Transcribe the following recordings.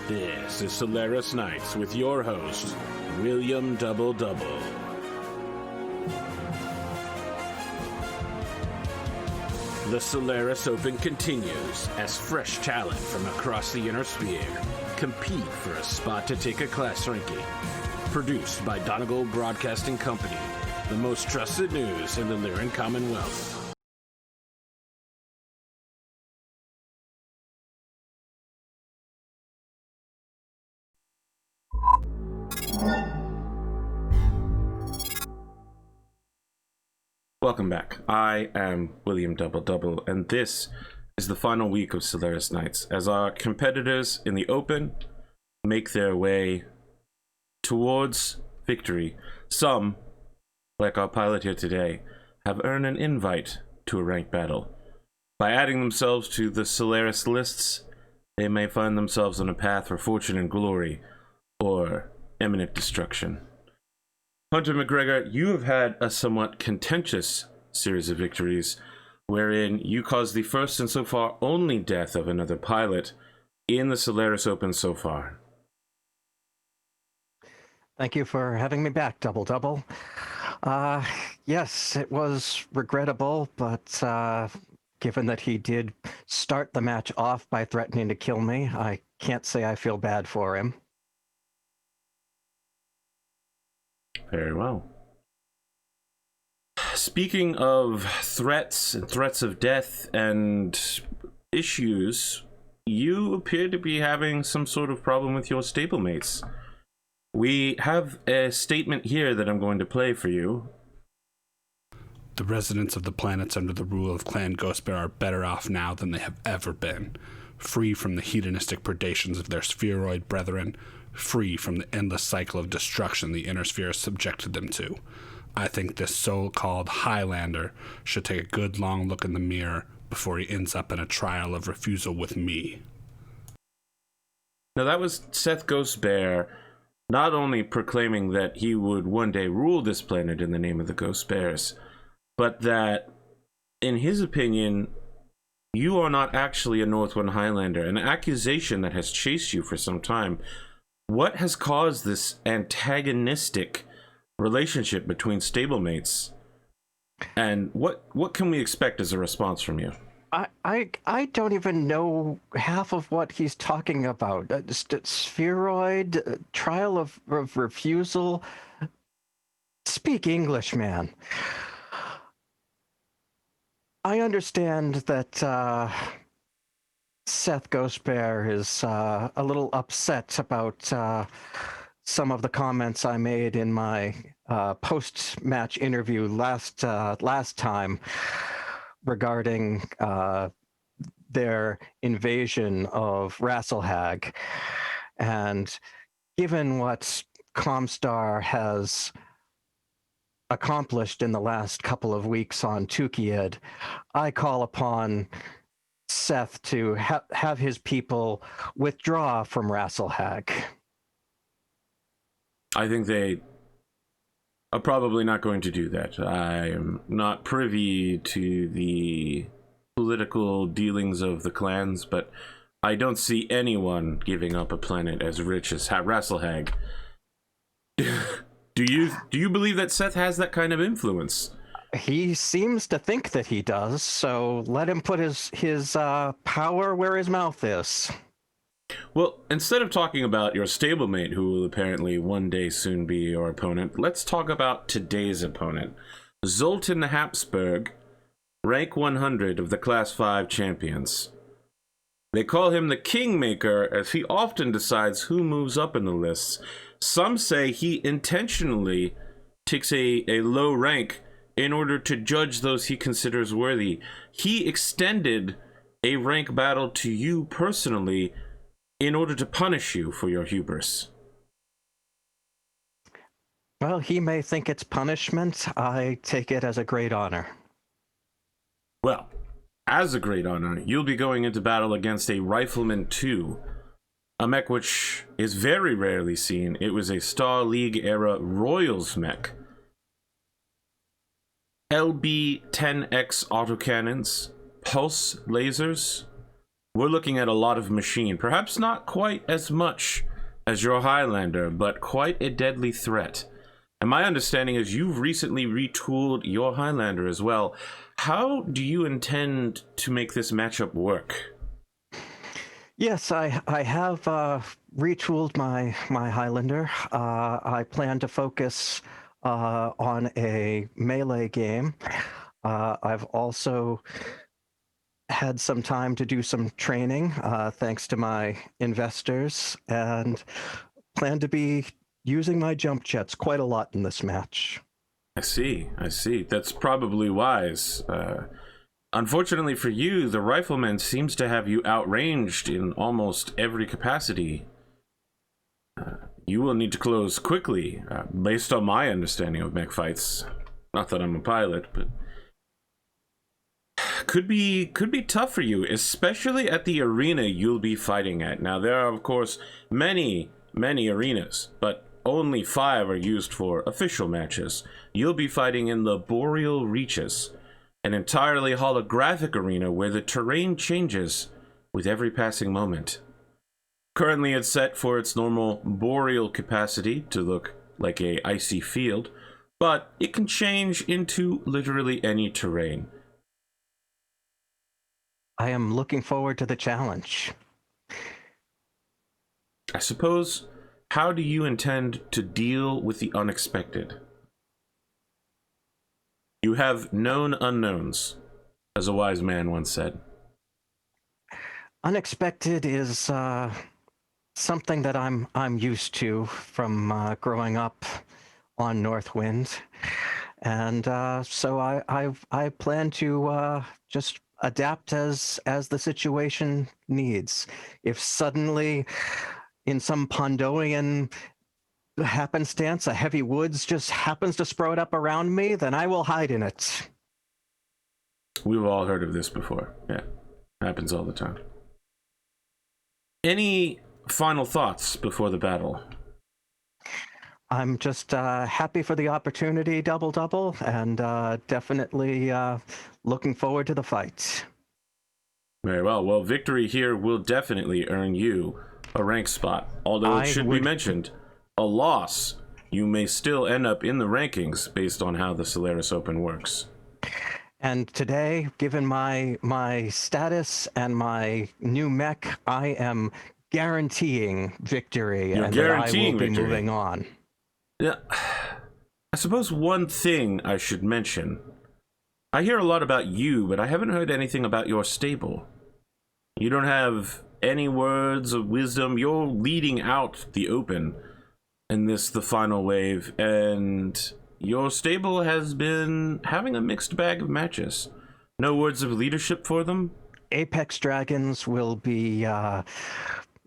This is Solaris Nights with your host, William Double Double. The Solaris Open continues as fresh talent from across the Inner Sphere compete for a spot to take a class ranking. Produced by Donegal Broadcasting Company, the most trusted news in the Lyran Commonwealth. Welcome back. I am William Double Double, and this is the final week of Solaris Nights as our competitors in the Open make their way towards victory. Some, like our pilot here today, have earned an invite to a ranked battle. By adding themselves to the Solaris lists, they may find themselves on a path for fortune and glory, or imminent destruction. Hunter McGregor, you have had a somewhat contentious series of victories, wherein you caused the first and so far only death of another pilot in the Solaris Open so far. Thank you for having me back, Double Double. Yes, it was regrettable, but given that he did start the match off by threatening to kill me, I can't say I feel bad for him. Very well. Speaking of threats and threats of death and issues, you appear to be having some sort of problem with your stablemates. We have a statement here that I'm going to play for you. The residents of the planets under the rule of Clan Ghostbear are better off now than they have ever been, free from the hedonistic predations of their spheroid brethren, free from the endless cycle of destruction the Inner Sphere has subjected them to. I think this so-called Highlander should take a good long look in the mirror before he ends up in a trial of refusal with me. Now that was Seth Ghostbear not only proclaiming that he would one day rule this planet in the name of the Ghost Bears, but that, in his opinion, you are not actually a Northwind Highlander, an accusation that has chased you for some time. What has caused this antagonistic relationship between stablemates, and what can we expect as a response from you? I don't even know half of what he's talking about. Spheroid, trial of refusal. Speak English, man. I understand that Seth Ghostbear is a little upset about some of the comments I made in my post-match interview last time regarding their invasion of Rasselhag. And given what Comstar has accomplished in the last couple of weeks on Tukiad, I call upon Seth to have his people withdraw from Rasselhag. I think they are probably not going to do that. I am not privy to the political dealings of the clans, but I don't see anyone giving up a planet as rich as Rasselhag. Do you believe that Seth has that kind of influence? He seems to think that he does, so let him put his power where his mouth is. Well, instead of talking about your stablemate, who will apparently one day soon be your opponent, let's talk about today's opponent. Zoltan Habsburg, rank 100 of the Class 5 champions. They call him the Kingmaker, as he often decides who moves up in the lists. Some say he intentionally takes a low rank in order to judge those he considers worthy. He extended a rank battle to you personally in order to punish you for your hubris. Well, he may think it's punishment. I take it as a great honor. Well, as a great honor, you'll be going into battle against a Rifleman 2, a mech which is very rarely seen. It was a Star League era Royals mech. LB-10X autocannons, pulse lasers, we're looking at a lot of machine. Perhaps not quite as much as your Highlander, but quite a deadly threat. And my understanding is you've recently retooled your Highlander as well. How do you intend to make this matchup work? Yes, I have retooled my Highlander. I plan to focus on a melee game. I've also had some time to do some training, thanks to my investors, and plan to be using my jump jets quite a lot in this match. I see. That's probably wise. Unfortunately for you, the rifleman seems to have you outranged in almost every capacity. You will need to close quickly, based on my understanding of mech fights. Not that I'm a pilot, but could be tough for you, especially at the arena you'll be fighting at. Now, there are, of course, many arenas, but only 5 are used for official matches. You'll be fighting in the Boreal Reaches, an entirely holographic arena where the terrain changes with every passing moment. Currently, it's set for its normal boreal capacity to look like a icy field, but it can change into literally any terrain. I am looking forward to the challenge. I suppose, how do you intend to deal with the unexpected? You have known unknowns, as a wise man once said. Unexpected is something that I'm used to from growing up on Northwind, and so I plan to just adapt as the situation needs. If suddenly, in some Pondoian happenstance, a heavy woods just happens to sprout up around me, then I will hide in it. We've all heard of this before. Yeah, happens all the time. Any final thoughts before the battle? I'm just happy for the opportunity, double, and definitely looking forward to the fight. Very well. Well, victory here will definitely earn you a rank spot. Although it should be mentioned, a loss, you may still end up in the rankings based on how the Solaris Open works. And today, given my status and my new mech, I am guaranteeing victory. You're and guaranteeing that I will be victory. moving on. Yeah, I suppose one thing I should mention. I hear a lot about you, but I haven't heard anything about your stable. You don't have any words of wisdom. You're leading out the Open in this, the final wave, and your stable has been having a mixed bag of matches. No words of leadership for them? Apex Dragons will be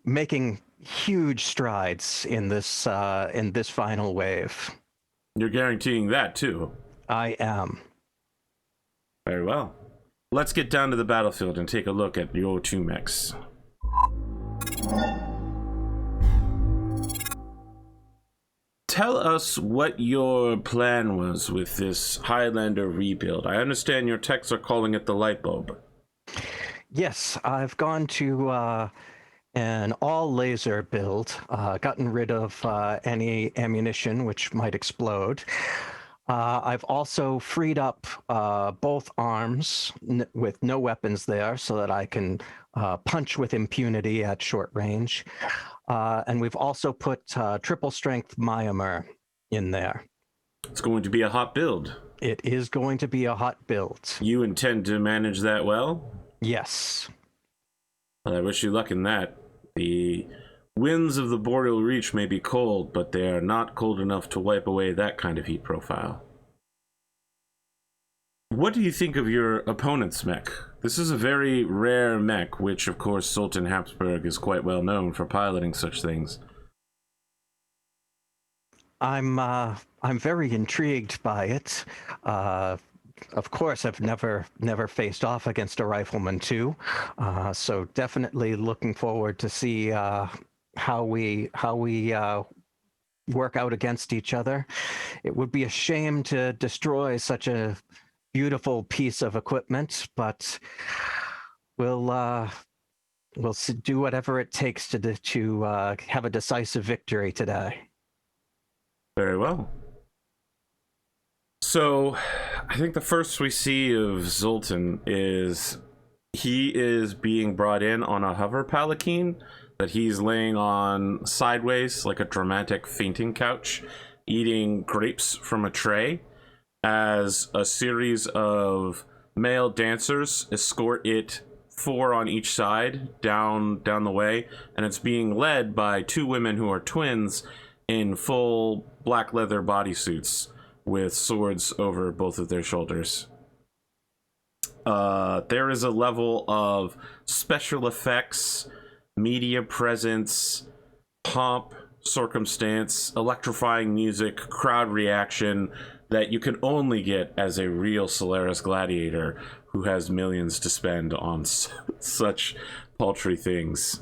making huge strides in this final wave. You're guaranteeing that too? I am. Very well. Let's get down to the battlefield and take a look at your 2 mechs. Tell us what your plan was with this Highlander rebuild. I understand your techs are calling it the light bulb. Yes, I've gone to an all laser build, gotten rid of any ammunition which might explode. I've also freed up both arms with no weapons there so that I can punch with impunity at short range. And we've also put triple strength Myomer in there. It's going to be a hot build. It is going to be a hot build. You intend to manage that well? Yes. Well, I wish you luck in that. The winds of the Boreal Reach may be cold, but they are not cold enough to wipe away that kind of heat profile. What do you think of your opponent's mech? This is a very rare mech, which of course Sultan Habsburg is quite well known for piloting such things. I'm very intrigued by it. Of course, I've never faced off against a rifleman too, so definitely looking forward to see how we work out against each other. It would be a shame to destroy such a beautiful piece of equipment, but we'll We'll do whatever it takes to have a decisive victory today. Very well. So, I think the first we see of Zoltan is he is being brought in on a hover palanquin that he's laying on sideways like a dramatic fainting couch, eating grapes from a tray, as a series of male dancers escort it, 4 on each side, down the way, and it's being led by 2 women who are twins in full black leather bodysuits with swords over both of their shoulders. There is a level of special effects, media presence, pomp, circumstance, electrifying music, crowd reaction that you can only get as a real Solaris gladiator who has millions to spend on such paltry things.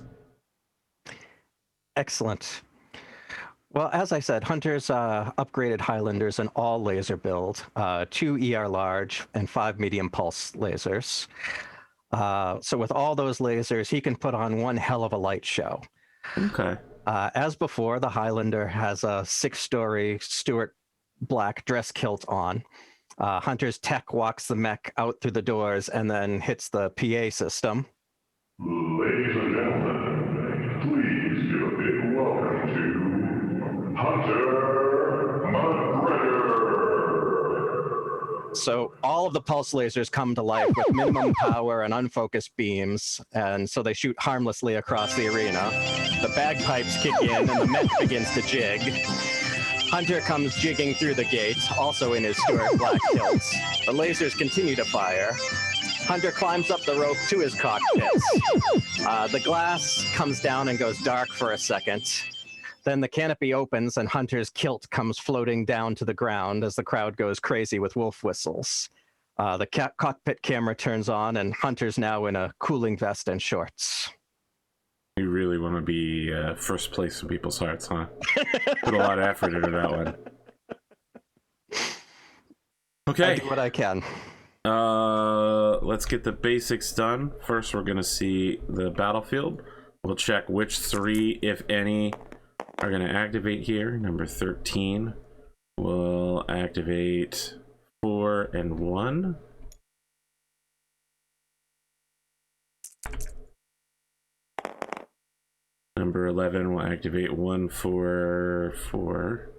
Excellent. Well, as I said, Hunters upgraded Highlanders in all laser build, 2 ER large and 5 medium pulse lasers. So with all those lasers, he can put on one hell of a light show. Okay. As before, the Highlander has a 6-story Stuart black dress kilt on. Hunter's tech walks the mech out through the doors and then hits the PA system. Ladies and gentlemen, please give a big welcome to Hunter McGregor. So all of the pulse lasers come to life with minimum power and unfocused beams, and so they shoot harmlessly across the arena. The bagpipes kick in and the mech begins to jig. Hunter comes jigging through the gate, also in his Stuart black kilts. The lasers continue to fire. Hunter climbs up the rope to his cockpits. The glass comes down and goes dark for a second. Then the canopy opens and Hunter's kilt comes floating down to the ground as the crowd goes crazy with wolf whistles. The cockpit camera turns on and Hunter's now in a cooling vest and shorts. You really want to be first place in people's hearts, huh? Put a lot of effort into that one. Okay. I do what I can. Let's get the basics done. First, we're going to see the battlefield. We'll check which 3, if any, are going to activate here. Number 13 will activate 4 and 1. Number 11 will activate 1, 4, 4.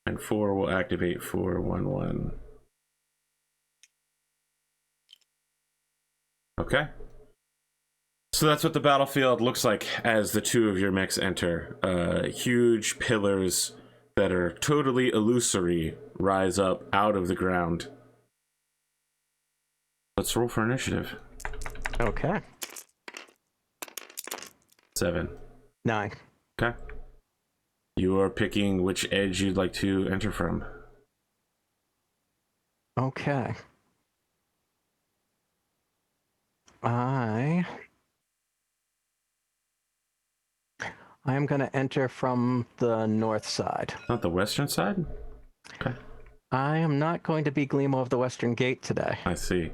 And 4 will activate 4, 1, 1. Okay. So that's what the battlefield looks like as the 2 of your mechs enter. Huge pillars that are totally illusory rise up out of the ground. Let's roll for initiative. Okay. 7. 9. Okay. You are picking which edge you'd like to enter from. Okay. I am going to enter from the north side. Not the western side? Okay. I am not going to be Glimo of the Western Gate today. I see.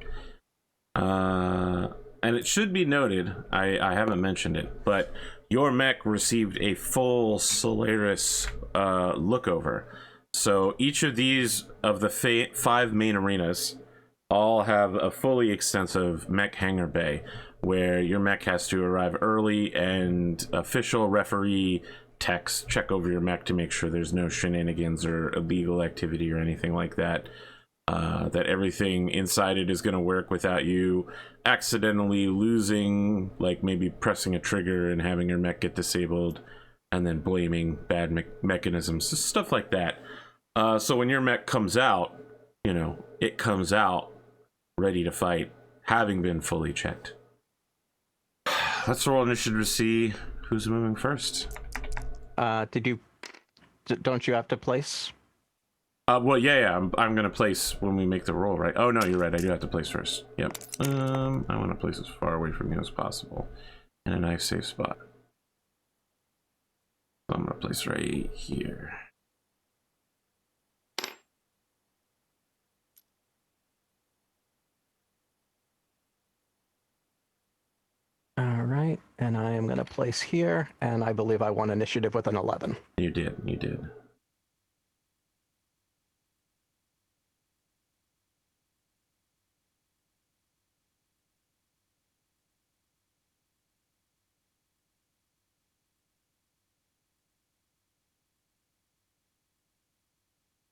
And it should be noted, I haven't mentioned it, but your mech received a full Solaris lookover. So each of these, of the 5 main arenas, all have a fully extensive mech hangar bay, where your mech has to arrive early and official referee techs check over your mech to make sure there's no shenanigans or illegal activity or anything like that. That everything inside it is going to work without you accidentally losing, like maybe pressing a trigger and having your mech get disabled and then blaming bad mechanisms, stuff like that. So when your mech comes out, you know, it comes out ready to fight, having been fully checked. Let's roll initiative to see who's moving first. Don't you have to place? Well, yeah, I'm gonna place when we make the roll, right? Oh no, you're right. I do have to place first. Yep. I want to place as far away from you as possible, in a nice safe spot. So I'm gonna place right here. place here, and I believe I won initiative with an 11. You did.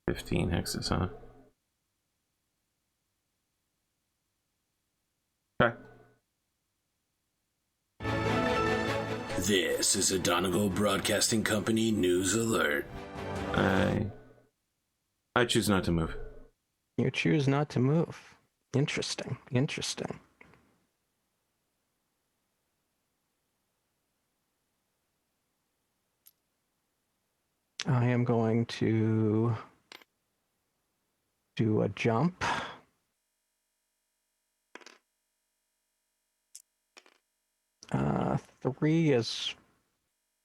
15 hexes, huh? Okay. This is a Donegal Broadcasting Company news alert. I choose not to move. You choose not to move. Interesting. I am going to do a jump. Three is...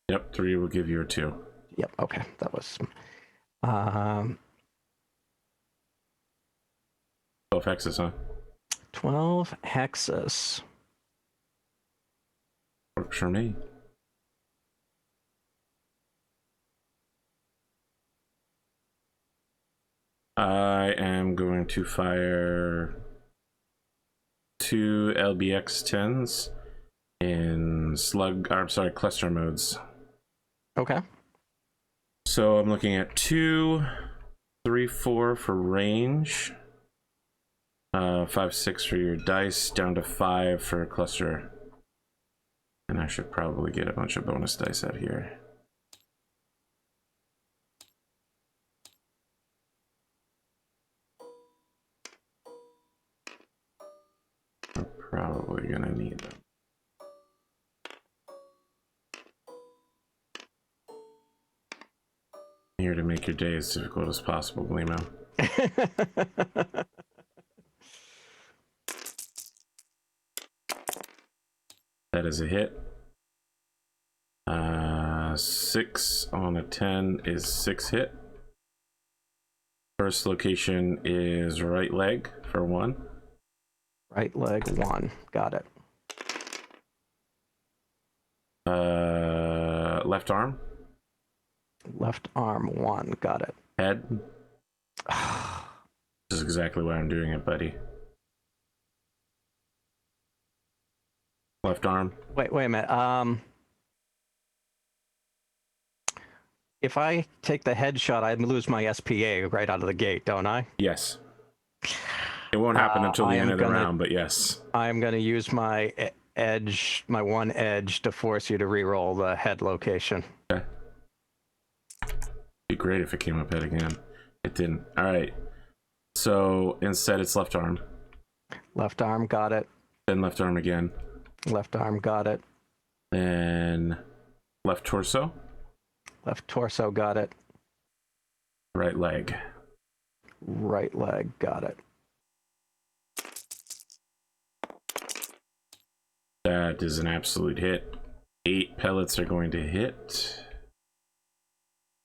Yep, 3 will give you a 2. Yep, okay. That was... 12 hexes, huh? 12 hexes. Works for me. I am going to fire 2 LBX 10s in cluster modes. Okay. So I'm looking at 2, 3, 4 for range, 5, 6 for your dice, down to 5 for a cluster. And I should probably get a bunch of bonus dice out here. I'm probably gonna need them. Here to make your day as difficult as possible, Glimo. That is a hit. 6 on a 10 is 6 hit. First location is right leg for 1. Right leg 1. Got it. Left arm. Left arm 1. Got it. Head. This is exactly why I'm doing it, buddy. Left arm. Wait a minute. If I take the headshot, I'd lose my SPA right out of the gate, don't I? Yes. It won't happen until the end of the round, but yes. I'm going to use my edge, my 1 edge, to force you to reroll the head location. Okay. Be great if it came up head again. It didn't. All right. So instead, it's left arm. Left arm, got it. Then left arm again. Left arm, got it. Then left torso. Left torso, got it. Right leg. Right leg, got it. That is an absolute hit. 8 pellets are going to hit.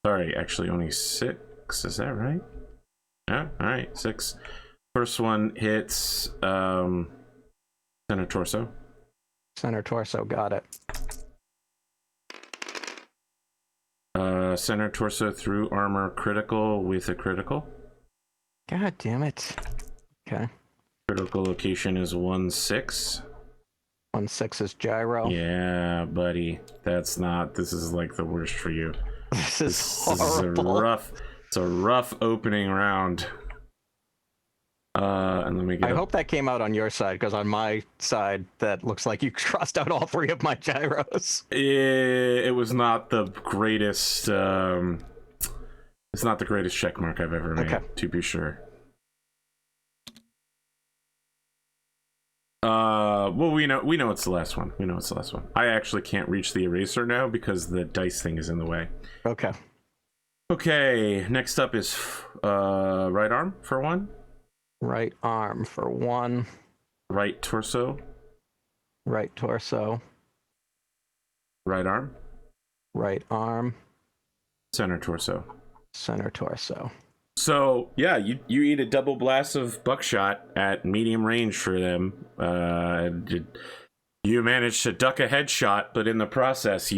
Sorry, actually only 6. Is that right? Yeah, all right, 6. First one hits center torso. Center torso, got it. Center torso through armor critical with a critical. God damn it. Okay. Critical location is 1-6. 1-6 is gyro. Yeah, buddy. This is like the worst for you. This is horrible. It's a rough opening round. And let me get I hope that came out on your side, because on my side, that looks like you crossed out all 3 of my gyros. It was not the greatest. It's not the greatest check mark I've ever made, to be sure. Well, we know it's the last one. I actually can't reach the eraser now because the dice thing is in the way. Okay. Okay, next up is right arm for 1. Right arm for 1. Right torso. Right torso. Right arm. Right arm. Center torso. Center torso. So yeah, you eat a double blast of buckshot at medium range for them. You manage to duck a headshot, but in the process,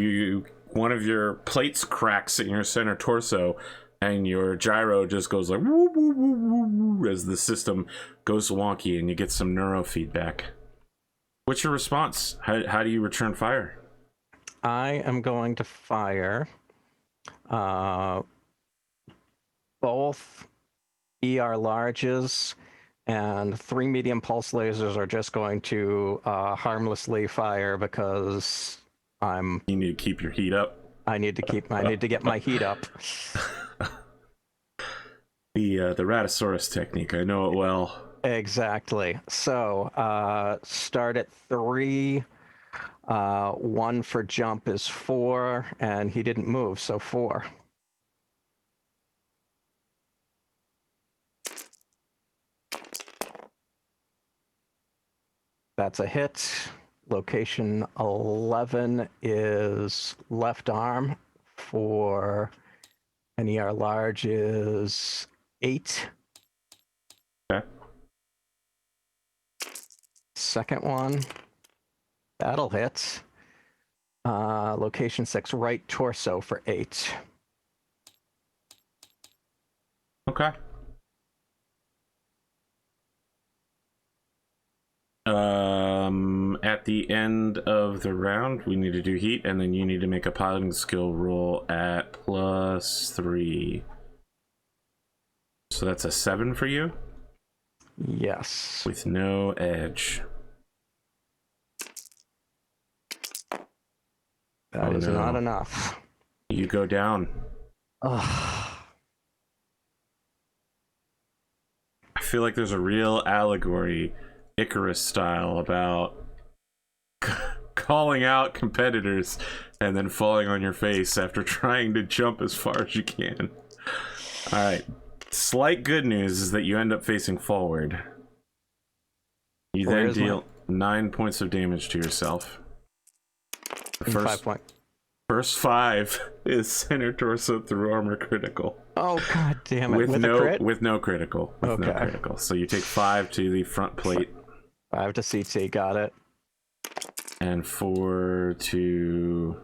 one of your plates cracks in your center torso, and your gyro just goes like woo, woo, woo, woo, woo, as the system goes wonky, and you get some neurofeedback. What's your response? How do you return fire? I am going to fire both ER larges, and 3 medium pulse lasers are just going to harmlessly fire because You need to keep your heat up. I need to get my heat up. The Ratosaurus technique, I know it well. Exactly. So start at 3. 1 for jump is 4, and he didn't move, so 4. That's a hit. Location 11 is left arm for an ER large is 8. Okay. Second one, that'll hit. Location 6, right torso for 8. Okay. At the end of the round, we need to do heat, and then you need to make a piloting skill roll at +3. So that's a 7 for you? Yes. With no edge. That is not enough. You go down. Ugh. I feel like there's a real allegory, Icarus style, about calling out competitors and then falling on your face after trying to jump as far as you can. All right. Slight good news is that you end up facing forward. You then deal 9 points of damage to yourself. First 5 is center torso through armor critical. Oh god damn it! With a crit? no critical. No critical. So you take 5 to the front plate. 5 to CT. Got it. And 4 to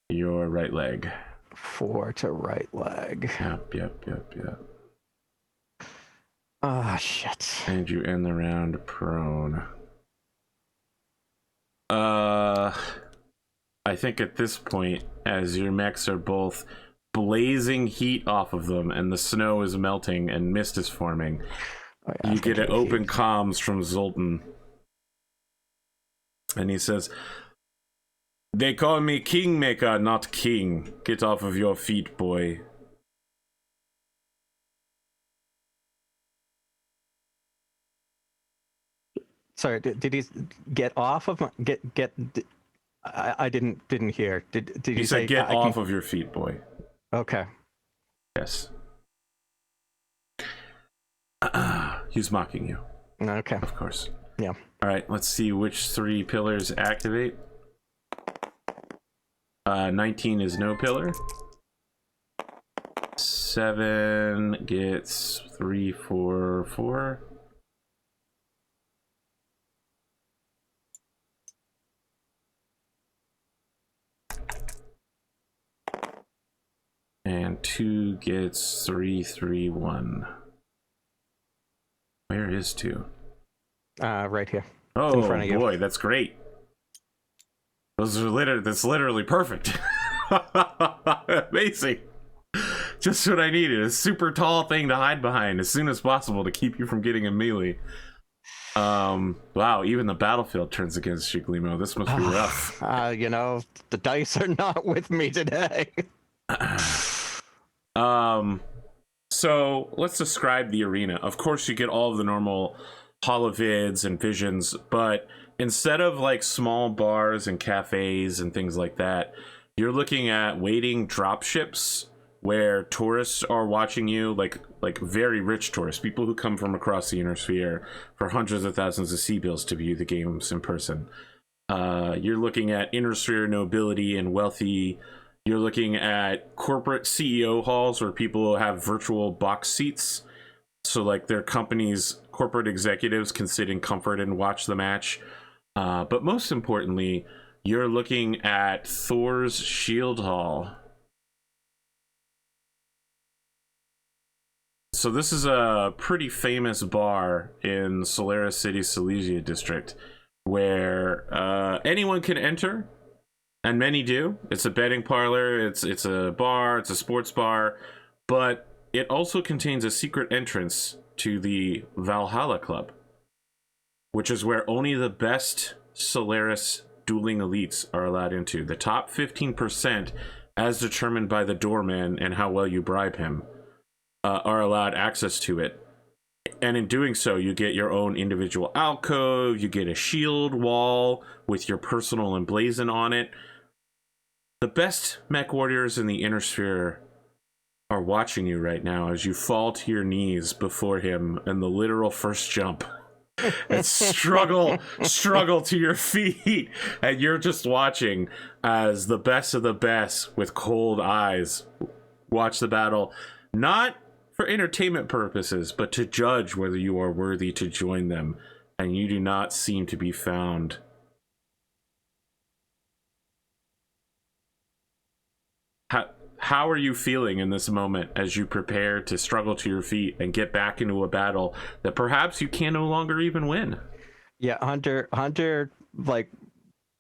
your right leg. 4 to right leg. Yep. Ah, shit. And you end the round prone. I think at this point, as your mechs are both blazing heat off of them and the snow is melting and mist is forming, you get an open comms from Zoltan. And he says, "They call me Kingmaker, not King. Get off of your feet, boy." Sorry, did he get off of my get? I didn't hear. Did he say get off of your feet, boy? Okay. Yes. He's mocking you. Okay. Of course. Yeah. All right, let's see which 3 pillars activate. 19 is no pillar. 7 gets 3, 4, 4. And 2 gets 3, 3, 1. Where is 2? Right here. Oh in front of you. Boy, that's great. That's literally perfect. Amazing. Just what I needed. A super tall thing to hide behind as soon as possible to keep you from getting a melee. Wow, even the battlefield turns against you, Glimo. This must be rough. The dice are not with me today. So let's describe the arena. Of course, you get all of the normal holovids and visions, but instead of like small bars and cafes and things like that, you're looking at waiting dropships where tourists are watching you, like very rich tourists, people who come from across the inner sphere for hundreds of thousands of C-bills to view the games in person. You're looking at inner sphere nobility and wealthy. You're looking at corporate CEO halls where people have virtual box seats. So like their company's corporate executives can sit in comfort and watch the match. But most importantly, you're looking at Thor's Shield Hall. So this is a pretty famous bar in Solaris City, Silesia district, where anyone can enter, and many do. It's a betting parlor, it's a bar, it's a sports bar, but it also contains a secret entrance to the Valhalla Club, which is where only the best Solaris dueling elites are allowed into. The top 15%, as determined by the doorman and how well you bribe him, are allowed access to it. And in doing so, you get your own individual alcove, you get a shield wall with your personal emblazon on it. The best mech warriors in the inner sphere are watching you right now as you fall to your knees before him in the literal first jump. And struggle to your feet, and you're just watching as the best of the best with cold eyes watch the battle, not for entertainment purposes, but to judge whether you are worthy to join them, and you do not seem to be found. How are you feeling in this moment as you prepare to struggle to your feet and get back into a battle that perhaps you can no longer even win? Yeah, Hunter, like,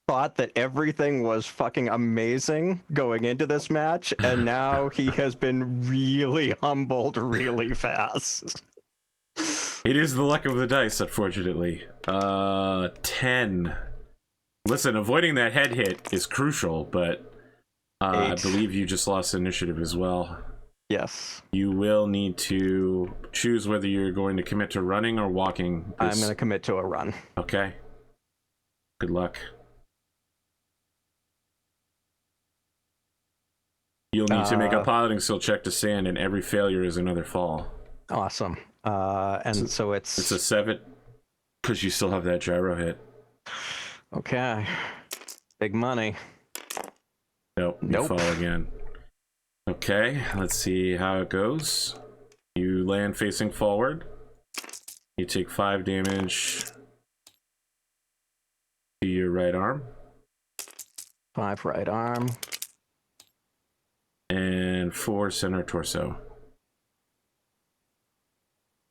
thought that everything was fucking amazing going into this match, and now he has been really humbled really fast. It is the luck of the dice, unfortunately. 10. Listen, avoiding that head hit is crucial, but I believe you just lost initiative as well. Yes. You will need to choose whether you're going to commit to running or walking. I'm going to commit to a run. Okay. Good luck. You'll need to make a piloting skill check to stand, and every failure is another fall. Awesome. And so it's a 7, because you still have that gyro hit. Okay. Big money. Nope. You fall again. Okay, let's see how it goes. You land facing forward. You take 5 damage to your right arm. 5 right arm. And 4 center torso.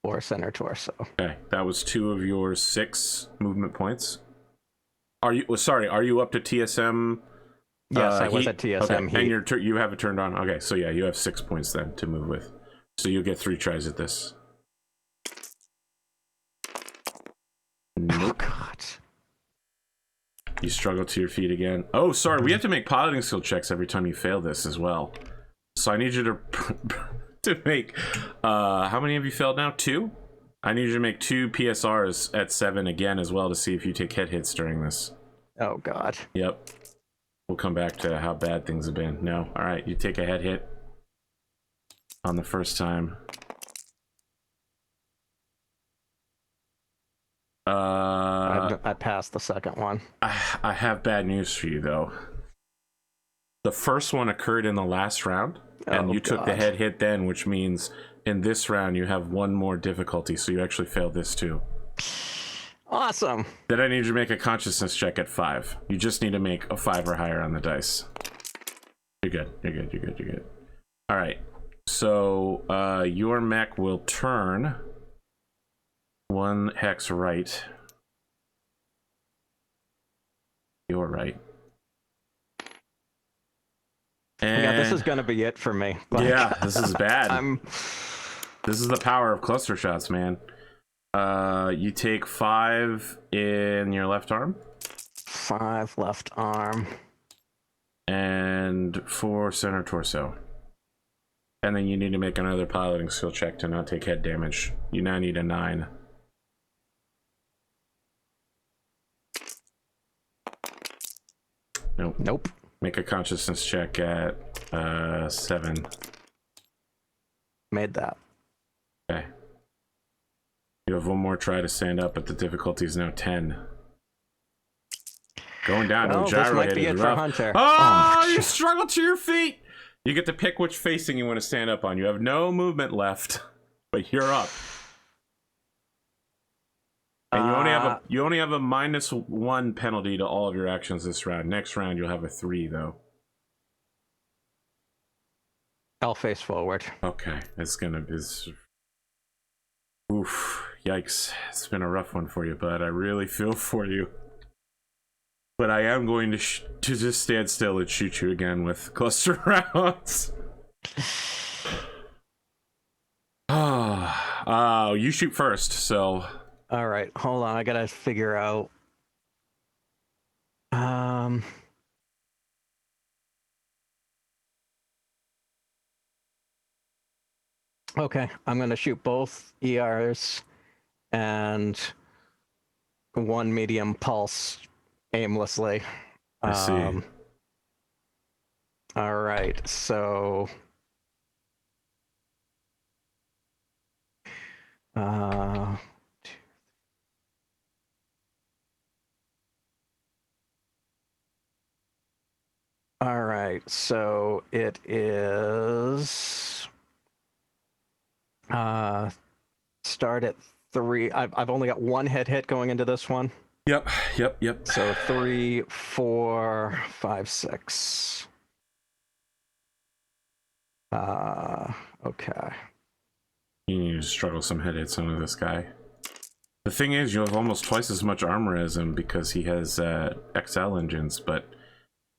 4 center torso. Okay, that was 2 of your 6 movement points. Are you up to TSM? Yes, I was at TSM. Okay. And you have it turned on. Okay, so yeah, you have 6 points then to move with. So you'll get 3 tries at this. Nope. Oh God. You struggle to your feet again. Oh, sorry, we have to make piloting skill checks every time you fail this as well. So I need you to make how many have you failed now? 2? I need you to make 2 PSRs at 7 again as well to see if you take head hits during this. Oh God. Yep. We'll come back to how bad things have been. No. All right, you take a head hit on the first time. I passed the second one. I have bad news for you, though. The first one occurred in the last round, and you took the head hit then, which means in this round you have 1 more difficulty, so you actually failed this too. Awesome. Then I need you to make a consciousness check at 5. You just need to make a 5 or higher on the dice. You're good. You're good. You're good. You're good. All right. So your mech will turn 1 hex right. You're right. And yeah, this is gonna be it for me. Like, yeah, this is bad. This is the power of cluster shots, man. You take 5 in your left arm. 5 left arm. And 4 center torso. And then you need to make another piloting skill check to not take head damage. You now need a 9. Nope. Nope. Make a consciousness check at 7. Made that. Okay. You have 1 more try to stand up, but the difficulty is now 10. Going down to a gyro hit is rough. Hunter. Oh, you struggle to your feet. You get to pick which facing you want to stand up on. You have no movement left, but you're up. And you only have a -1 penalty to all of your actions this round. Next round you'll have a 3 though. I'll face forward. Okay, oof, yikes. It's been a rough one for you, bud. I really feel for you. But I am going to just stand still and shoot you again with cluster rounds. You shoot first, so. All right, hold on. I gotta figure out. Okay, I'm gonna shoot both ERs and one medium pulse aimlessly. I see. All right, so. All right, so it is start at 3. I've only got one hit going into this one. Yep. So 3, 4, 5, 6. Okay. You need to struggle some hits onto this guy. The thing is, you have almost twice as much armor as him because he has XL engines, but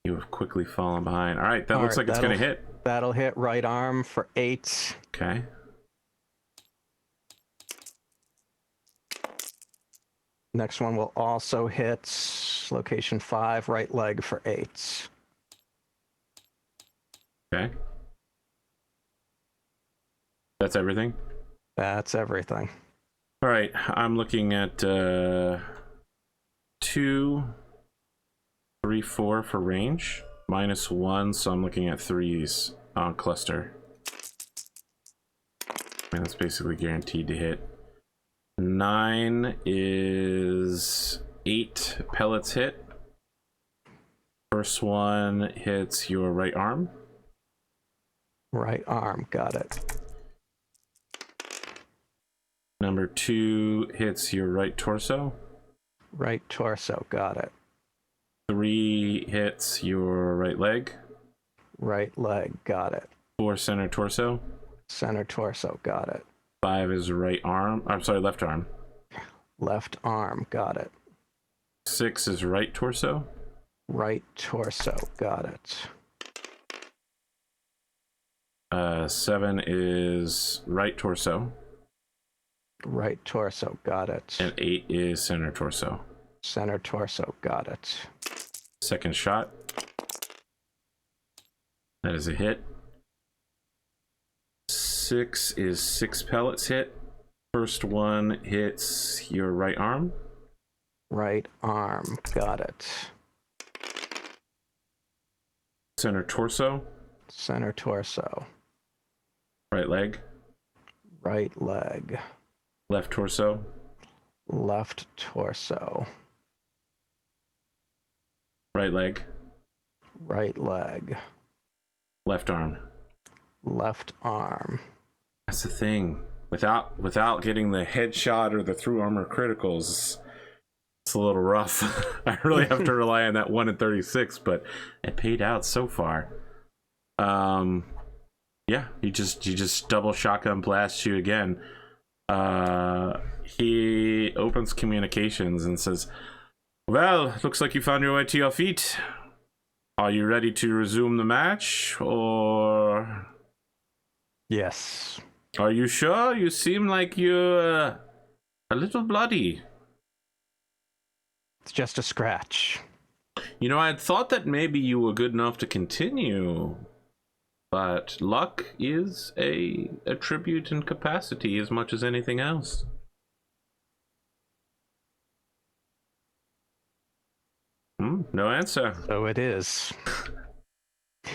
you have quickly fallen behind. All right, that looks like it's going to hit. That'll hit right arm for 8. Okay. Next one will also hit location 5, right leg for 8. Okay. That's everything? That's everything. All right, I'm looking at 2, 3, 4 for range. -1, so I'm looking at 3s on cluster. And that's basically guaranteed to hit. 9 is 8 pellets hit. First one hits your right arm. Right arm, got it. Number 2 hits your right torso. Right torso, got it. 3 hits your right leg. Right leg, got it. 4 center torso. Center torso, got it. 5 is right arm. I'm sorry, left arm. Left arm, got it. 6 is right torso. Right torso, got it. 7 is right torso. Right torso, got it. And 8 is center torso. Center torso, got it. Second shot. That is a hit. 6 is 6 pellets hit. First one hits your right arm. Right arm, got it. Center torso. Center torso. Right leg. Right leg. Left torso. Left torso. Right leg. Right leg. Left arm. Left arm. That's the thing. Without getting the headshot or the through armor criticals, it's a little rough. I really have to rely on that 1 in 36, but it paid out so far. Yeah, he just double shotgun blasts you again. He opens communications and says, "Well, looks like you found your way to your feet. Are you ready to resume the match, or Yes. are you sure? You seem like you're a little bloody." It's just a scratch. You know, I had thought that maybe you were good enough to continue, but luck is a attribute and capacity as much as anything else. No answer. So it is.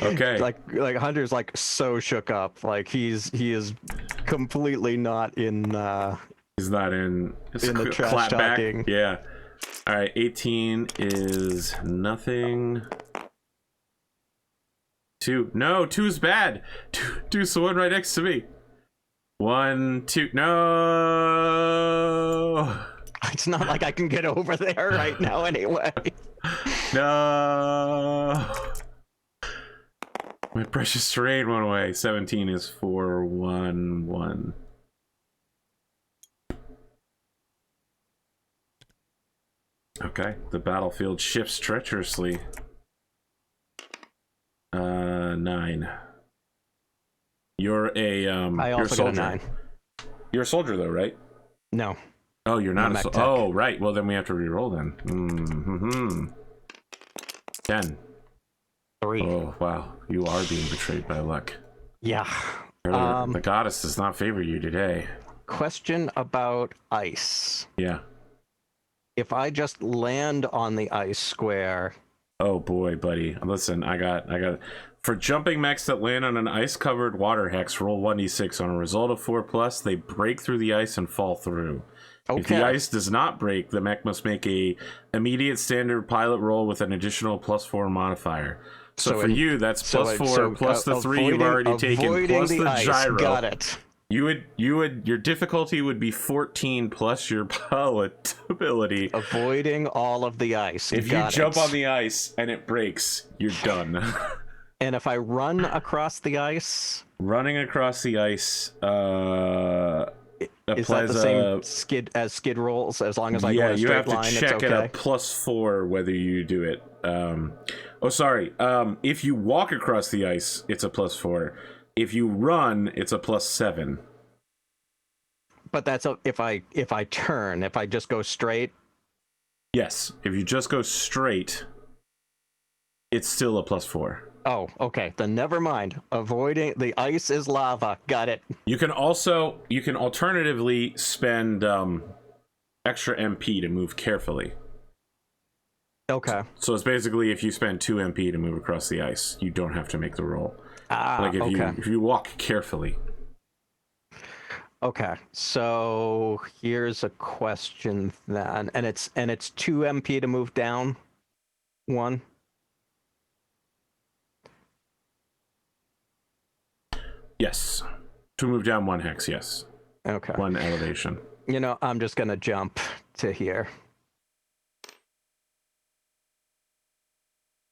Okay. like Hunter's like so shook up. Like he is completely not in He's not in the trash clap back. talking. Yeah. All right, 18 is nothing. 2. No, 2 is bad. 2's the one right next to me. 1, 2. No. It's not like I can get over there right now anyway. No. My precious terrain went away. 17 is 411. Okay, the battlefield shifts treacherously. 9. You're a I you're a also got a soldier. 9. You're a soldier though, right? No. Oh, you're not a Mech soldier. tech. Oh, right. Well, then we have to re-roll then. 10. 3. Oh, wow. You are being betrayed by luck. Yeah. The goddess does not favor you today. Question about ice. Yeah. If I just land on the ice square. Oh boy, buddy. Listen, I got for jumping mechs that land on an ice-covered water hex, roll 1d6. On a result of 4+, they break through the ice and fall through. Okay. If the ice does not break, the mech must make a immediate standard pilot roll with an additional +4 modifier. So for you, that's +4 plus the 3 you've already taken, plus the gyro. Got it. You would your difficulty would be 14 plus your pilot ability. Avoiding all of the ice. If you jump on the ice and it breaks, you're done. And if I run across the ice, running across the ice is that the same skid rolls? As long as I go in a straight line, it's okay. Yeah, you have to check at a +4 whether you do it. If you walk across the ice, it's a +4. If you run, it's a +7. But that's if I turn. If I just go straight. Yes, if you just go straight, it's still a +4. Oh, okay. Then never mind. Avoiding the ice is lava. Got it. You can alternatively spend extra MP to move carefully. Okay. So it's basically if you spend 2 MP to move across the ice, you don't have to make the roll. Like if you walk carefully. Okay. So here's a question then, and it's 2 MP to move down. 1. Yes. To move down 1 hex, yes. Okay. 1 elevation. You know, I'm just gonna jump to here.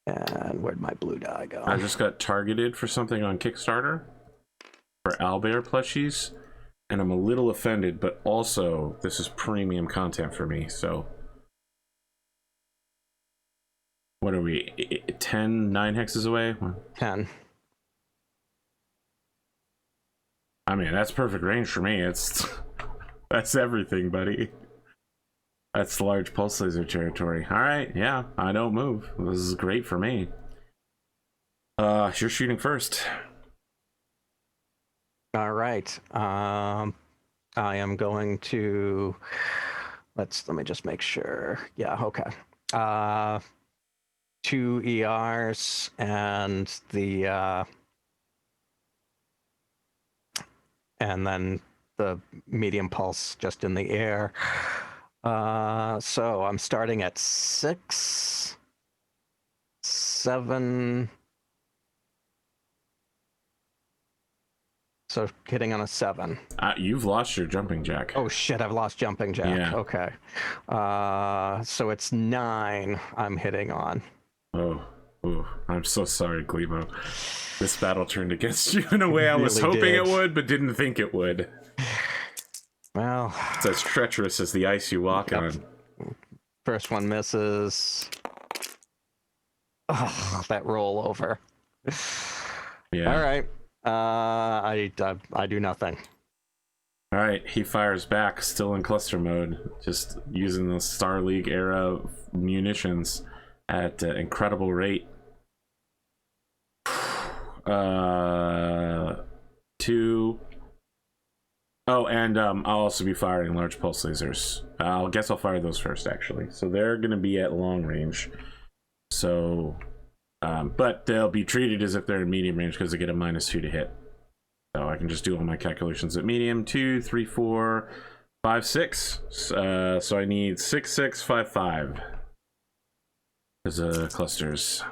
And where'd my blue die go? I just got targeted for something on Kickstarter for Owlbear plushies, and I'm a little offended, but also this is premium content for me, so what are we, 9 hexes away? 10. I mean, that's perfect range for me. That's everything, buddy. That's large pulse laser territory. All right, yeah, I don't move. This is great for me. You're shooting first. All right. I am going to. Let me just make sure. Yeah. Okay. 2 ERs and then the medium pulse just in the air. So I'm starting at 6, 7. So hitting on a 7. You've lost your jumping jack. Oh shit! I've lost jumping jack. Yeah. Okay. So it's 9. I'm hitting on. Oh, I'm so sorry, Glimo. This battle turned against you in a way I was hoping it would, but didn't think it would. Well, it's as treacherous as the ice you walk on. First one misses. Oh, that rollover. Yeah. All right. I do nothing. All right. He fires back, still in cluster mode, just using the Star League era munitions at incredible rate. 2. Oh, and I'll also be firing large pulse lasers. I'll fire those first, actually. So they're going to be at long range. So, but they'll be treated as if they're in medium range because they get a -2 to hit. So I can just do all my calculations at medium. 2, 3, 4, 5, 6. So I need 6, 6, 5, 5 as clusters.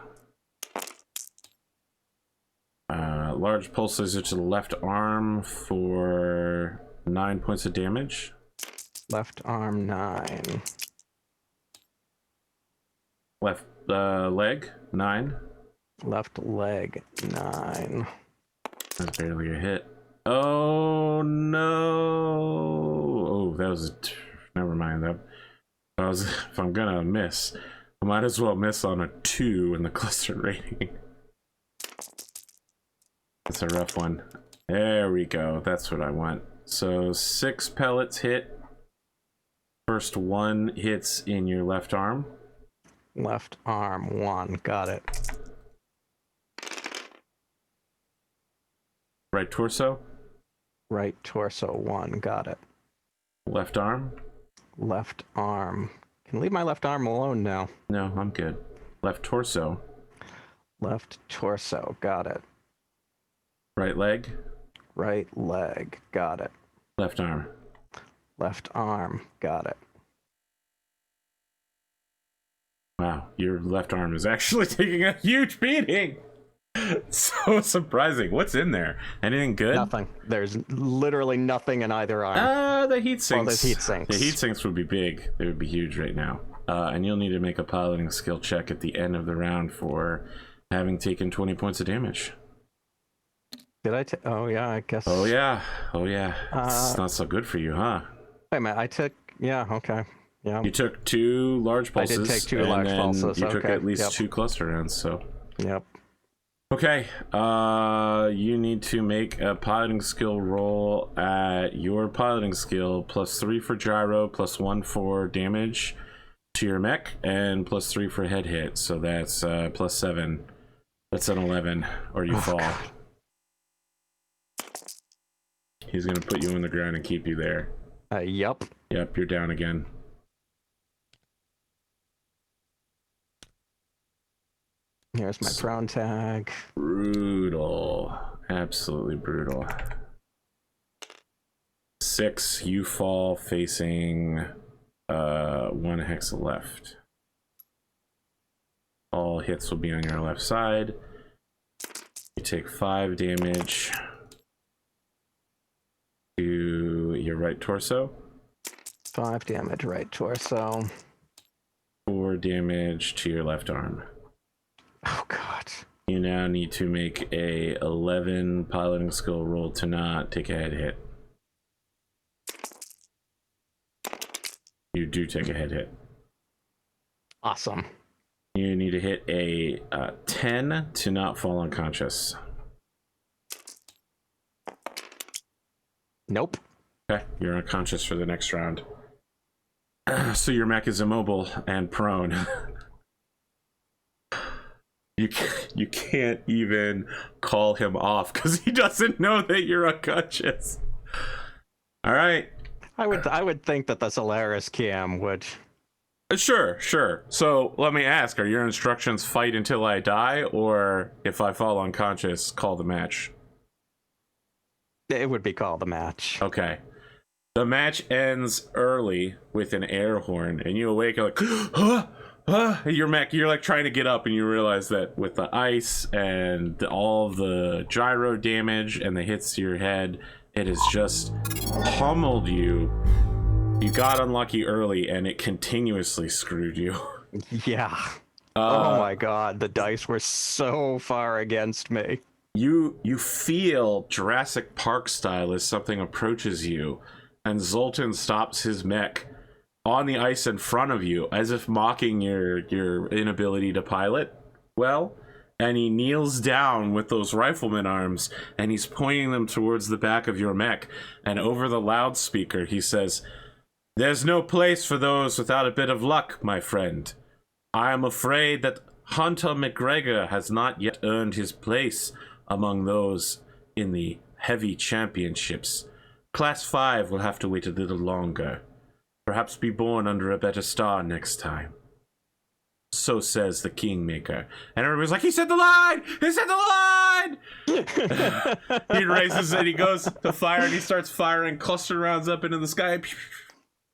Large pulse laser to the left arm for 9 points of damage. Left arm 9. Left leg 9. Left leg 9. That's barely a hit. Oh no! Oh, that was never mind. That was if I'm gonna miss, I might as well miss on a 2 in the cluster rating. That's a rough one. There we go. That's what I want. So 6 pellets hit. First 1 hits in your left arm. Left arm 1. Got it. Right torso. Right torso 1. Got it. Left arm. Left arm. Can leave my left arm alone now. No, I'm good. Left torso. Left torso. Got it. Right leg. Right leg. Got it. Left arm. Left arm. Got it. Wow, your left arm is actually taking a huge beating. So surprising. What's in there? Anything good? Nothing. There's literally nothing in either arm. The heat sinks. Oh, there's heat sinks. The heat sinks would be big. They would be huge right now. And you'll need to make a piloting skill check at the end of the round for having taken 20 points of damage. Did I take? Oh, yeah, I guess. Oh, yeah. Oh, yeah. It's not so good for you, huh? Wait a minute. I took. Yeah, okay. Yeah. You took 2 large pulses. I did take 2 large pulses. You took okay. at least Yep. 2 cluster rounds, so. Yep. Okay, you need to make a piloting skill roll at your piloting skill, +3 for gyro, +1 for damage to your mech, and +3 for head hit. So that's +7. That's an 11, or you fall. God. He's gonna put you on the ground and keep you there. Yep. Yep, you're down again. Here's my prone tag. Brutal. Absolutely brutal. 6, you fall facing 1 hexa left. All hits will be on your left side. You take 5 damage to your right torso. 5 damage right torso. 4 damage to your left arm. Oh, God. You now need to make a 11 piloting skill roll to not take a head hit. You do take a head hit. Awesome. You need to hit a 10 to not fall unconscious. Nope. Okay, you're unconscious for the next round. So your mech is immobile and prone. You can't even call him off because he doesn't know that you're unconscious. All right. I would think that the Solaris cam would. Sure. So let me ask, are your instructions fight until I die, or if I fall unconscious, call the match? It would be called a match. Okay. The match ends early with an air horn, and you awake like, huh? Your mech, you're like trying to get up, and you realize that with the ice and all the gyro damage and the hits to your head, it has just pummeled you. You got unlucky early, and it continuously screwed you. Yeah. Oh my God, the dice were so far against me. You feel Jurassic Park style as something approaches you, and Zoltan stops his mech on the ice in front of you, as if mocking your inability to pilot well, and he kneels down with those rifleman arms, and he's pointing them towards the back of your mech, and over the loudspeaker he says, "There's no place for those without a bit of luck, my friend. I am afraid that Hunter McGregor has not yet earned his place among those in the heavy championships. Class 5 will have to wait a little longer. Perhaps be born under a better star next time. So says the Kingmaker." And everybody's like, "He said the line! He said the line!" He raises it, he goes to fire, and he starts firing cluster rounds up into the sky.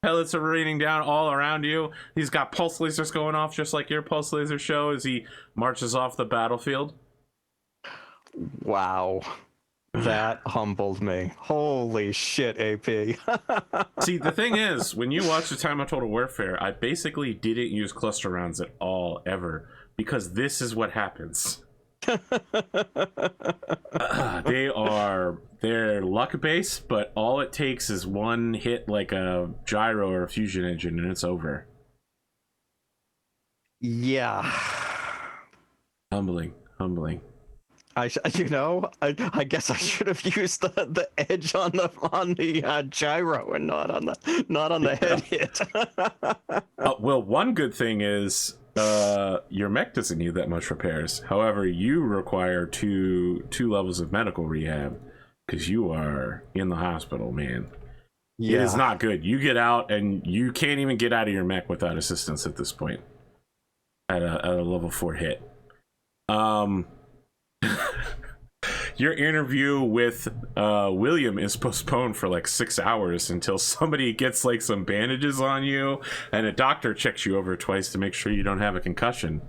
Pellets are raining down all around you. He's got pulse lasers going off just like your pulse laser show as he marches off the battlefield. Wow. That humbled me. Holy shit, AP. See, the thing is, when you watch The Time of Total Warfare, I basically didn't use cluster rounds at all, ever, because this is what happens. They're luck based, but all it takes is one hit like a gyro or a fusion engine and it's over. Yeah. Humbling. I guess I should have used the edge on the gyro and not on the head hit. Well, one good thing is your mech doesn't need that much repairs. However, you require two levels of medical rehab because you are in the hospital, man. Yeah. It is not good. You get out and you can't even get out of your mech without assistance at this point. At a level 4 hit. Your interview with William is postponed for like 6 hours until somebody gets like some bandages on you and a doctor checks you over twice to make sure you don't have a concussion.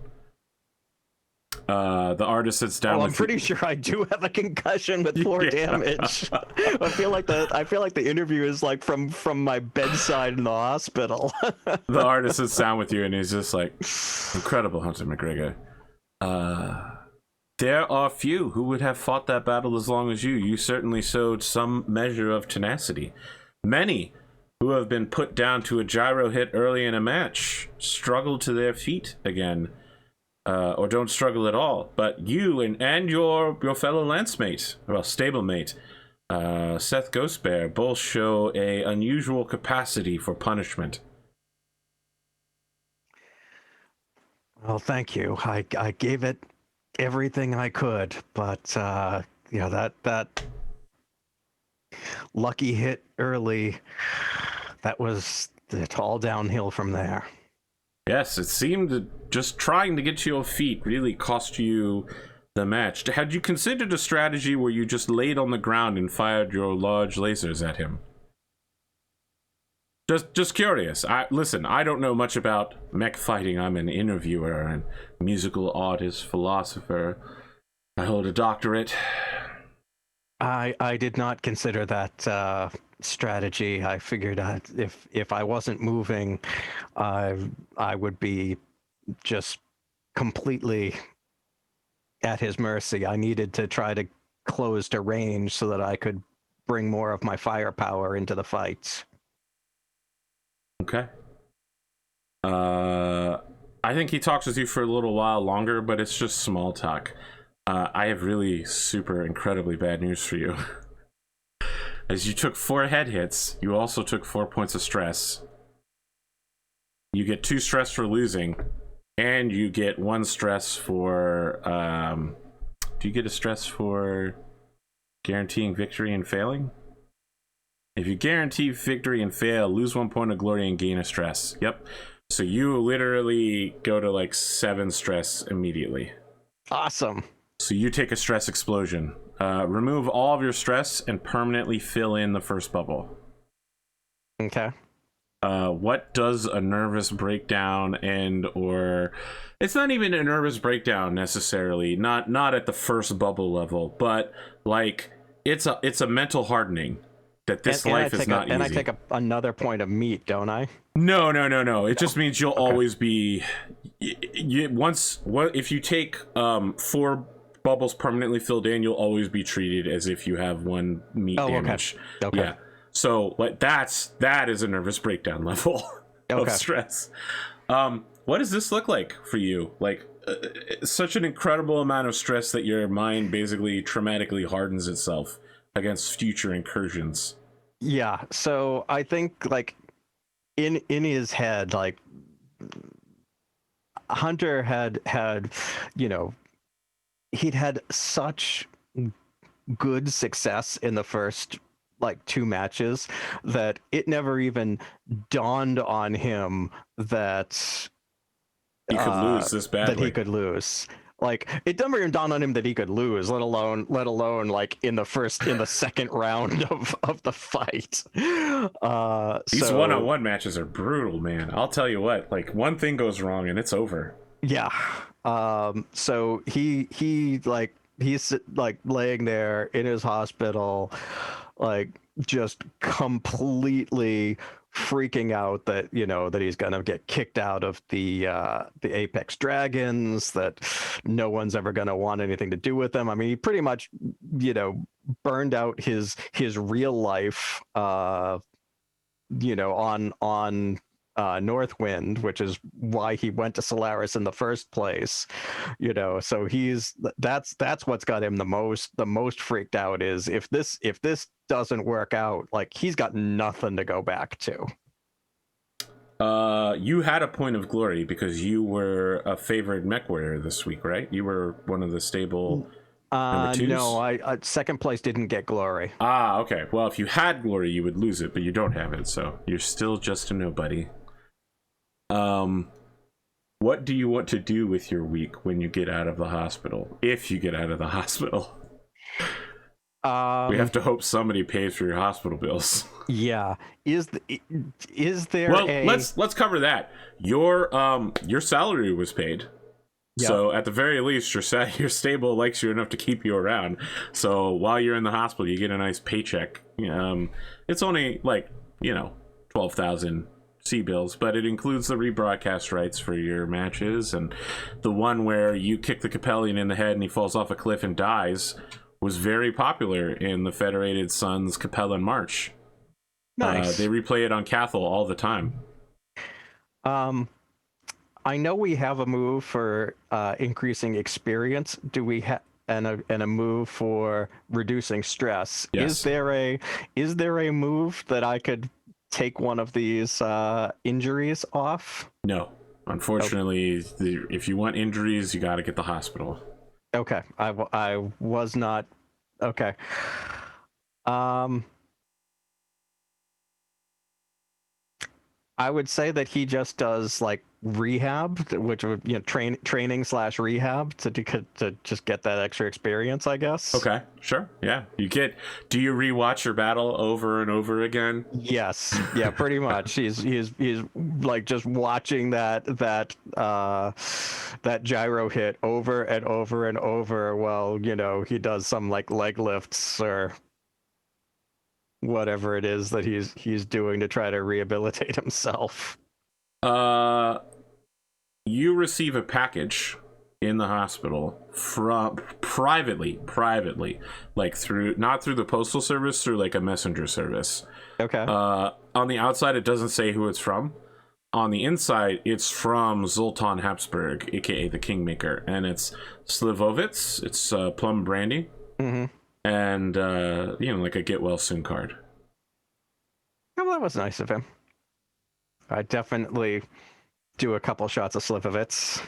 The artist sits down. I'm pretty sure I do have a concussion with 4 damage. I feel like the interview is like from my bedside in the hospital. The artist sits down with you and he's just like, incredible, Hunter McGregor. There are few who would have fought that battle as long as you. You certainly showed some measure of tenacity. Many who have been put down to a gyro hit early in a match struggle to their feet again, or don't struggle at all. But you and your fellow lancemate, well, stablemate, Seth Ghostbear, both show a unusual capacity for punishment. Well, thank you. I gave it everything I could, but that lucky hit early, that was it, all downhill from there. Yes, it seemed that just trying to get to your feet really cost you the match. Had you considered a strategy where you just laid on the ground and fired your large lasers at him? Just curious. Listen, I don't know much about mech fighting. I'm an interviewer and musical artist, philosopher. I hold a doctorate. I did not consider that strategy. I figured if I wasn't moving, I would be just completely at his mercy. I needed to try to close to range so that I could bring more of my firepower into the fights. Okay. I think he talks with you for a little while longer, but it's just small talk. I have really super incredibly bad news for you. As you took 4 head hits, you also took 4 points of stress. You get 2 stress for losing, and you get 1 stress for... do you get a stress for guaranteeing victory and failing? If you guarantee victory and fail, lose 1 point of glory and gain a stress. Yep. So you literally go to like 7 stress immediately. Awesome. So you take a stress explosion. Remove all of your stress and permanently fill in the first bubble. Okay. What does a nervous breakdown or it's not even a nervous breakdown necessarily, not at the first bubble level, but like it's a mental hardening. That this life is not easy. And I take another point of meat, don't I? No. It just means you'll always be... If you take 4 bubbles permanently filled in, you'll always be treated as if you have 1 meat damage. Okay. Yeah. So like that is a nervous breakdown level of stress. What does this look like for you? Like such an incredible amount of stress that your mind basically traumatically hardens itself against future incursions. Yeah, so I think like in his head, like Hunter had he'd had such good success in the first like 2 matches that it never even dawned on him that he could lose this badly. That he could lose. Like it never even dawned on him that he could lose, let alone like in the second round of the fight. These one-on-one matches are brutal, man. I'll tell you what. Like one thing goes wrong and it's over. Yeah. So he he's like laying there in his hospital, like just completely freaking out that that he's gonna get kicked out of the Apex Dragons, that no one's ever gonna want anything to do with him. I mean, he pretty much burned out his real life on Northwind, which is why he went to Solaris in the first place. So that's what's got him the most freaked out, is if this doesn't work out, like, he's got nothing to go back to. You had a point of glory because you were a favored mech warrior this week, right? You were one of the stable number twos? No, I second place didn't get glory. Ah, okay. Well, if you had glory, you would lose it, but you don't have it, so you're still just a nobody. What do you want to do with your week when you get out of the hospital? If you get out of the hospital. We have to hope somebody pays for your hospital bills. Yeah. Is there let's cover that. Your salary was paid. Yep. So at the very least, your stable likes you enough to keep you around. So while you're in the hospital, you get a nice paycheck. It's only like 12,000 C-bills, but it includes the rebroadcast rights for your matches, and the one where you kick the Capellian in the head and he falls off a cliff and dies was very popular in the Federated Sons Capellan March. Nice. They replay it on Cathal all the time. I know we have a move for increasing experience. Do we have and a move for reducing stress? Yes. Is there a move that I could take one of these injuries off? No, unfortunately. If you want injuries, you got to get the hospital. Okay, I was not okay. I would say that he just does like rehab, which would training / rehab to just get that extra experience, I guess. Okay, sure, yeah. Do you rewatch your battle over and over again? Yes, yeah, pretty much. He's like just watching that gyro hit over and over and over while he does some like leg lifts or whatever it is that he's doing to try to rehabilitate himself. You receive a package in the hospital from privately, like not through the postal service, through like a messenger service. Okay. On the outside, it doesn't say who it's from. On the inside, it's from Zoltan Habsburg, aka the Kingmaker, and it's Slivovitz. It's plum brandy. Mm-hmm. And like a get well soon card. Oh, well, that was nice of him. I definitely do a couple shots of Slivovitz.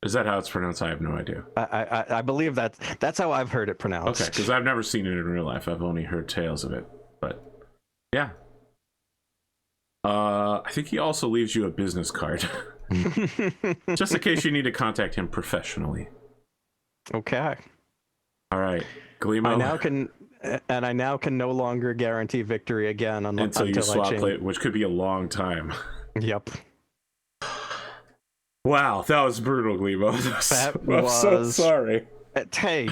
Is that how it's pronounced? I have no idea. I believe that's how I've heard it pronounced. Okay, because I've never seen it in real life. I've only heard tales of it. But yeah. I think he also leaves you a business card. Just in case you need to contact him professionally. Okay. All right, Glimo. I now can no longer guarantee victory again until you swap plate, which could be a long time. Yep. Wow, that was brutal, Glimo. I'm so sorry. Hey,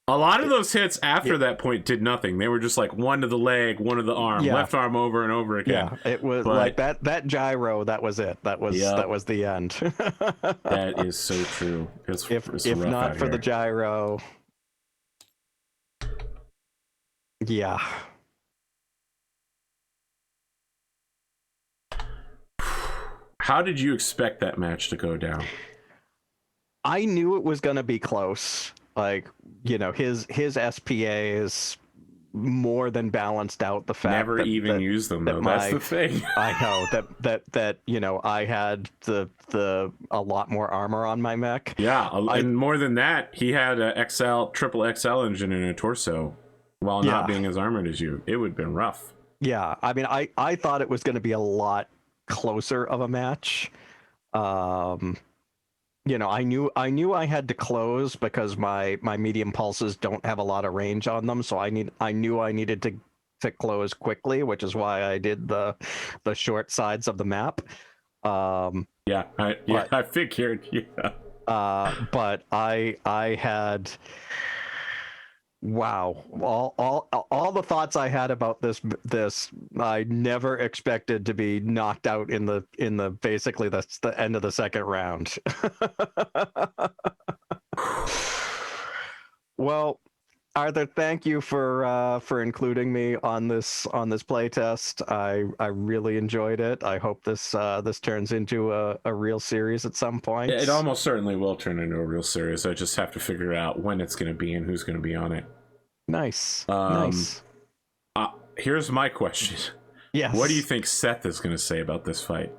a lot of those hits after that point did nothing. They were just like one to the leg, one to the arm, left arm over and over again. Yeah, it was like that gyro. That was it. That was the end. That is so true. If not for the gyro, yeah. How did you expect that match to go down? I knew it was going to be close. Like, his SPAs more than balanced out the fact never even used them though. That's the thing. I know that I had the a lot more armor on my mech. Yeah, and more than that, he had a triple XL engine in a torso while not being as armored as you. It would have been rough. Yeah, I mean, I thought it was going to be a lot closer of a match. I knew I had to close because my medium pulses don't have a lot of range on them, so I knew I needed to close quickly, which is why I did the short sides of the map. I figured. Yeah. But I had, wow, all the thoughts I had about this I never expected to be knocked out in the basically the end of the second round. Well, Arthur, thank you for including me on this playtest. I really enjoyed it. I hope this turns into a real series at some point. It almost certainly will turn into a real series. I just have to figure out when it's going to be and who's going to be on it. Nice. Nice. Here's my question. Yes. What do you think Seth is going to say about this fight?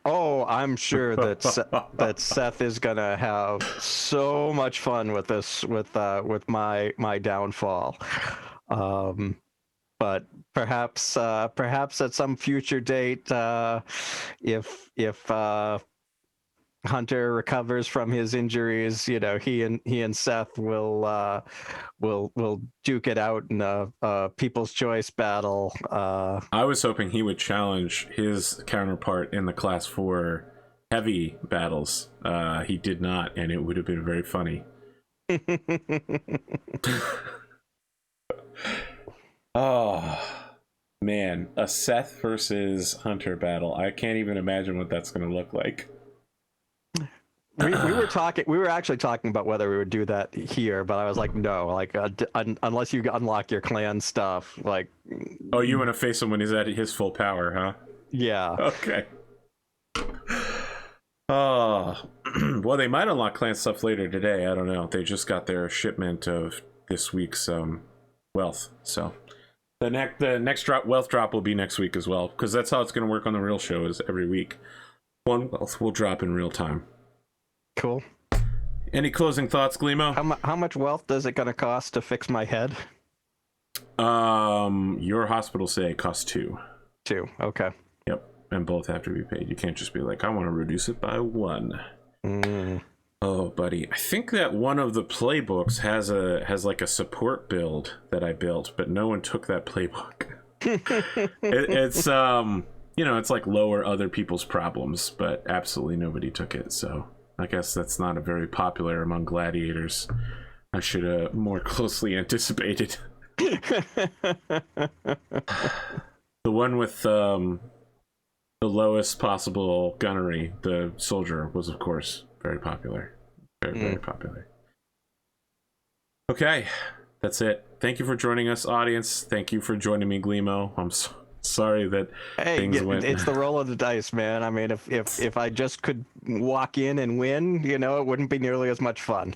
Oh, I'm sure that Seth is gonna have so much fun with this, with my downfall. But perhaps at some future date, if Hunter recovers from his injuries, he and Seth will duke it out in a people's choice battle. I was hoping he would challenge his counterpart in the Class 4 heavy battles. He did not, and it would have been very funny. Oh, man. A Seth versus Hunter battle. I can't even imagine what that's going to look like. We were actually talking about whether we would do that here, but I was like, no, like unless you unlock your clan stuff, like. Oh, you want to face him when he's at his full power, huh? Yeah. Okay. Oh, well, they might unlock clan stuff later today. I don't know. They just got their shipment of this week's wealth, so the next wealth drop will be next week as well, because that's how it's going to work on the real show. Is every week one wealth will drop in real time. Cool. Any closing thoughts, Glimo? How much wealth does it gonna cost to fix my head? Your hospital say it costs 2. 2. Okay. Yep, and both have to be paid. You can't just be like, I want to reduce it by 1. Oh, buddy, I think that one of the playbooks has like a support build that I built, but no one took that playbook. It's it's like lower other people's problems, but absolutely nobody took it. So I guess that's not a very popular among gladiators. I should have more closely anticipated. The one with the lowest possible gunnery, the soldier, was of course very popular. Very popular. Okay, that's it. Thank you for joining us, audience. Thank you for joining me, Glimo. I'm sorry that things went. It's the roll of the dice, man. I mean, if I just could walk in and win, it wouldn't be nearly as much fun.